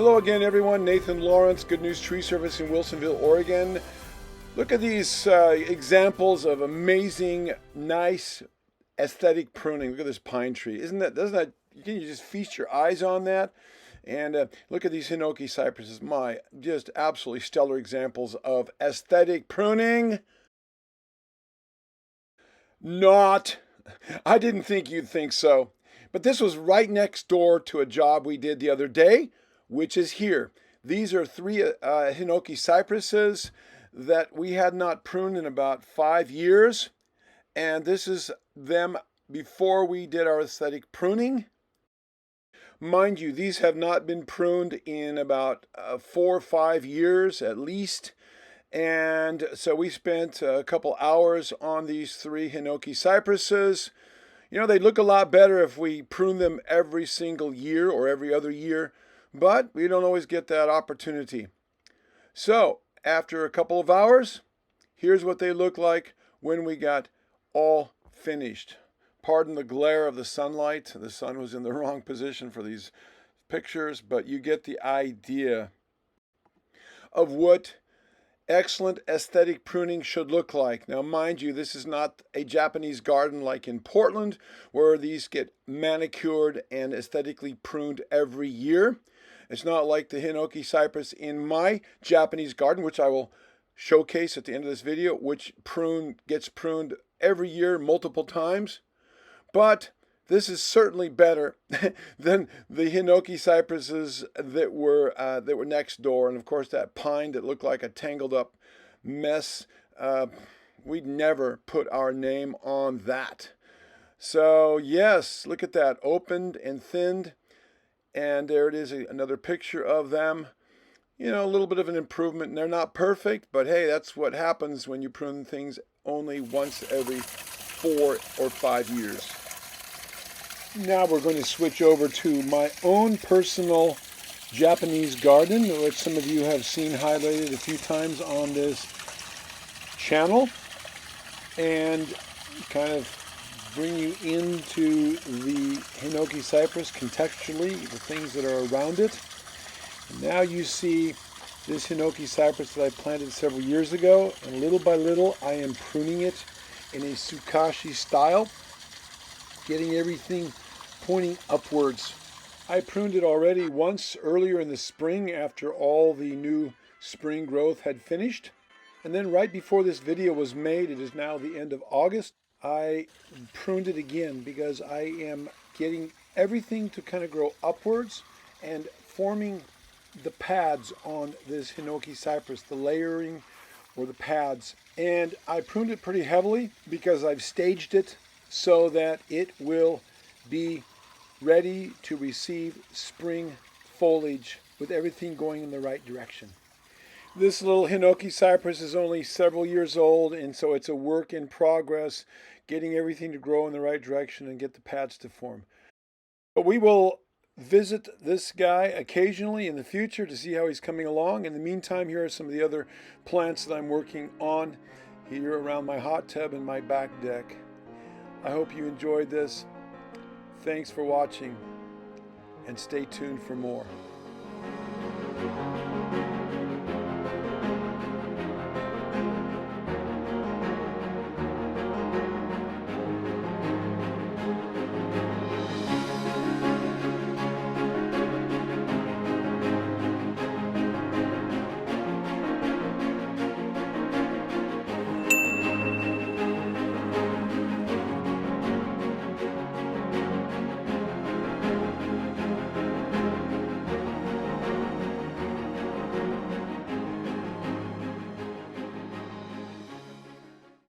Hello again, everyone. Nathan Lawrence, Good News Tree Service in Wilsonville, Oregon. Look at these examples of amazing, nice, aesthetic pruning. Look at this pine tree. Doesn't that, can you just feast your eyes on that? And look at these Hinoki cypresses. Just absolutely stellar examples of aesthetic pruning. I didn't think you'd think so. But this was right next door to a job we did the other day, which is here. These are three Hinoki cypresses that we had not pruned in about 5 years. And this is them before we did our aesthetic pruning. Mind you, these have not been pruned in about 4 or 5 years at least. And so we spent a couple hours on these three Hinoki cypresses. You know, they'd look a lot better if we prune them every single year or every other year, but we don't always get that opportunity. So after a couple of hours, here's what they look like when we got all finished. Pardon the glare of the sunlight. The sun was in the wrong position for these pictures, but you get the idea of what excellent aesthetic pruning should look like. Now, mind you, this is not a Japanese garden like in Portland, where these get manicured and aesthetically pruned every year. It's not like the Hinoki cypress in my Japanese garden, which I will showcase at the end of this video, which gets pruned every year multiple times. But this is certainly better than the Hinoki cypresses that were next door, and of course that pine that looked like a tangled up mess. We'd never put our name on that. So yes, look at that, opened and thinned, and there it is, another picture of them. You know, a little bit of an improvement. They're not perfect, but hey, that's what happens when you prune things only once every 4 or 5 years. Now we're going to switch over to my own personal Japanese garden, which some of you have seen highlighted a few times on this channel, and kind of bring you into the Hinoki cypress contextually, the things that are around it. And now you see this Hinoki cypress that I planted several years ago, and little by little I am pruning it in a Tsukashi style, getting everything pointing upwards. I pruned it already once earlier in the spring after all the new spring growth had finished. And then right before this video was made, it is now the end of August, I pruned it again because I am getting everything to kind of grow upwards and forming the pads on this Hinoki cypress, the layering or the pads. And I pruned it pretty heavily because I've staged it so that it will be ready to receive spring foliage with everything going in the right direction. This little Hinoki cypress is only several years old, and so it's a work in progress, getting everything to grow in the right direction and get the pads to form. But we will visit this guy occasionally in the future to see how he's coming along. In the meantime, here are some of the other plants that I'm working on here around my hot tub and my back deck. I hope you enjoyed this. Thanks for watching, and stay tuned for more.